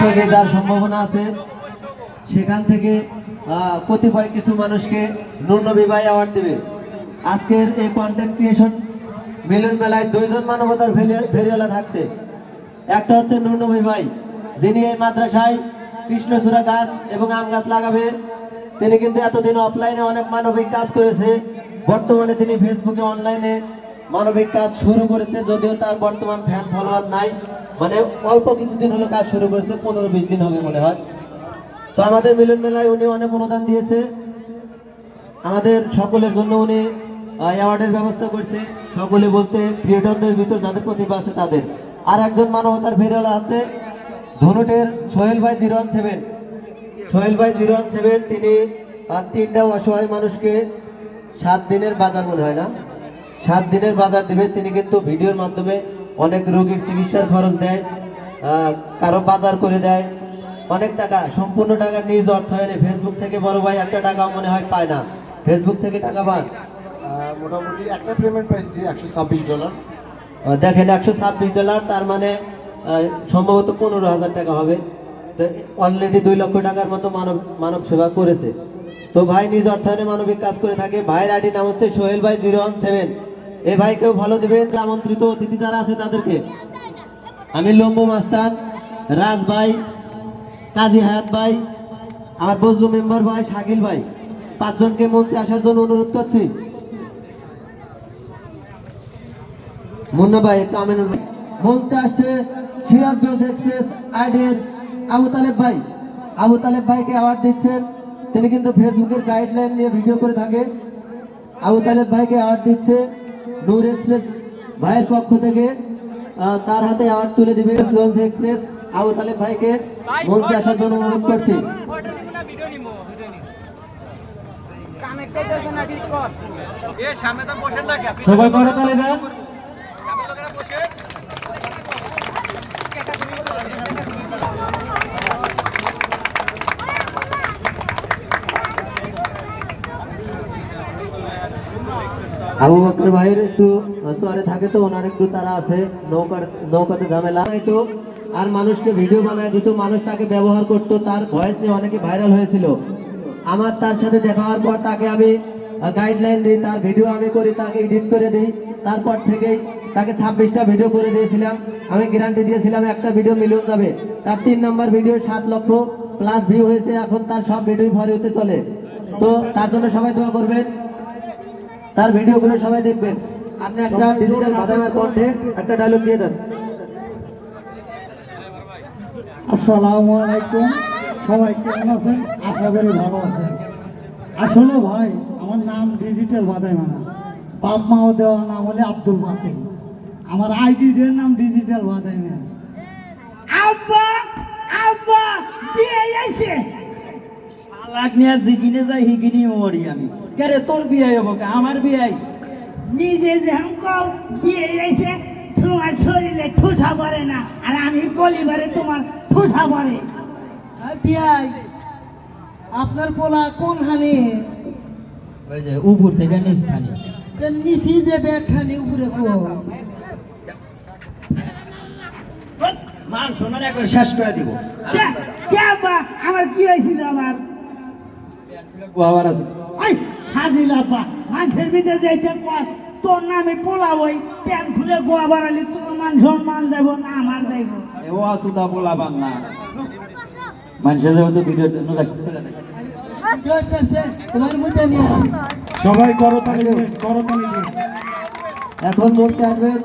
থেকে যার সম্ভাবনা আছে সেখান থেকে কতিপয় কিছু মানুষকে নূর নবী ভাই অ্যাওয়ার্ড দেবে। আজকের এই কন্টেন্ট ক্রিয়েশন মিলন মেলায় দুইজন মানবতার ফেরিওয়ালা থাকছে। একটা হচ্ছে নূর নবী ভাই, যিনি এই মাদ্রাসায় কৃষ্ণচূড়া গাছ এবং আম গাছ লাগাবে। তিনি কিন্তু এতদিন অফলাইনে অনেক মানবিক কাজ করেছে। বর্তমানে তিনি ফেসবুকে অনলাইনে মানবিক কাজ শুরু করেছে, যদিও তার বর্তমান ফ্যান ফলোয়ার নাই, মানে অল্প কিছুদিন হলো কাজ শুরু করেছে, 15-20 দিন হবে মনে হয়। তো আমাদের মিলন মেলায় উনি অনেক অনুদান দিয়েছে, আমাদের সকলের জন্য উনি অ্যাওয়ার্ডের ব্যবস্থা করছে। সকলে বলতে ক্রিয়েটরদের ভিতর যাদের প্রতিভা আছে তাদের। আর একজন মানবতার ফেরিওয়ালা আছে ধনুটের সোহেল ভাই 017। সোহেল ভাই 017 তিনি 3টা অসহায় মানুষকে 7 দিনের বাজার মনে হয় না, 7 দিনের বাজার দিবে। তিনি কিন্তু ভিডিওর মাধ্যমে অনেক রোগীর চিকিৎসার খরচ দেয়, কারো বাজার করে দেয়, অনেক টাকা, সম্পূর্ণ টাকা নিজ অর্থায়নে। ফেসবুক থেকে বড় ভাই একটা টাকাও মনে হয় পায় না। ফেসবুক থেকে টাকা পান? মোটামুটি একটা পেমেন্ট পাইছি $126। দেখেন $126, তার মানে সম্ভবত 15,000 টাকা হবে। তো অলরেডি 2 লক্ষ টাকার মতো মানব সেবা করেছে। তো ভাই নিজ অর্থায়নে মানবিক কাজ করে থাকে। ভাইয়ের আইডি নাম হচ্ছে সোহেল ভাই 017। এই ভাইকেও ভালো দেবেন। আমন্ত্রিত অতিথি যারা আছে তাদেরকে আমি লম্বু মাস্তান, রাজ ভাই, কাজী হায়াত ভাই, আমার বজলু মেম্বার ভাই, শাকিল ভাই, 5 জনকে মঞ্চে আসার জন্য অনুরোধ করছি। মুন্না ভাই একটু আমিনুল ভাই। মঞ্চে আসছে সিরাজগঞ্জ এক্সপ্রেস আইডির আবু তালেব ভাই। আবু তালেব ভাইকে অ্যাওয়ার্ড দিচ্ছেন। তিনি কিন্তু ফেসবুকের গাইডলাইন নিয়ে ভিডিও করে থাকে। আবু তালেব ভাইকে অ্যাওয়ার্ড দিচ্ছে নূর এক্সপ্রেস ভাইয়ের পক্ষ থেকে। তার হাতে অ্যাওয়ার্ড তুলে দিবে সিরাজগঞ্জ এক্সপ্রেস। আবু তালেব ভাইকে মঞ্চে আসার জন্য অনুরোধ করছি। সবাই বড় তালে দেন। আবু বকর ভাইয়ের একটু চরে থাকে, তো ওনার একটু তারা আছে, নৌকাতে ঝামেলা তো। আর মানুষকে ভিডিও বানায় দিত, মানুষ তাকে ব্যবহার করত, তার ভয়েস নিয়ে অনেকে ভাইরাল হয়েছিল। আমার তার সাথে দেখা হওয়ার পর তাকে আমি গাইডলাইন দিই, তার ভিডিও আমি করি, তাকে এডিট করে দিই। তারপর থেকেই তাকে 26টা ভিডিও করে দিয়েছিলাম। আমি গ্যারান্টি দিয়েছিলাম একটা ভিডিও মিলিয়ন যাবে। তার 3 নম্বর ভিডিও 7 লক্ষ প্লাস ভিউ হয়েছে। এখন তার সব ভিডিও ভরে হতে চলে। তো তার জন্য সবাই দোয়া করবেন, তার ভিডিওগুলো সবাই দেখবেন। আপনি একটা ডিজিটাল বাদামের কণ্ঠে একটা ডায়লগ দিয়ে দেন। আসসালামু আলাইকুম, সবাই কেমন আছেন? আশা করি ভালো আছেন। আসলে ভাই আমার নাম ডিজিটাল বাদাইমানা, বাপ মাও দেওয়া নাম হলে আব্দুল বাতিল, আমার আইডির নাম ডিজিটাল বাদাইমানা। আব্বা আব্বা বিয়ে আইছে, শালাক নিয়ে জিগিনে যাই হিগিনি মরি আমি। কেরে তোর বিয়ে হবো কে? আমার বিয়ে নিজে যে হামকাও বিয়ে আইছে, তোমার শরীরে ঠুসা পড়ে না, আর আমি গলিবারে তোমার ঠুসা পড়ে। বিয়াই আপনার পোলা কোন খানি? ওই যে উপর থেকে নিচ খানি, নিচি যে ব্যাগ খানি উপরে কো মান সোনার একবার শেষ করে দিব। আমার কি হয়েছিল? আমার গোয়াবার আছে হাজিল আব্বা, মানুষের ভিতরে যাইতে তোর নামে পোলা ওই প্যান খুলে গোয়া বাড়ালি, তোমার মান সম্মান যাইব না আমার যাইব? ও আসুদা পোলা বান না, মানুষের যাবো তো ভিডিও সবাই করতালি দিন। এখন বলতে আসবেন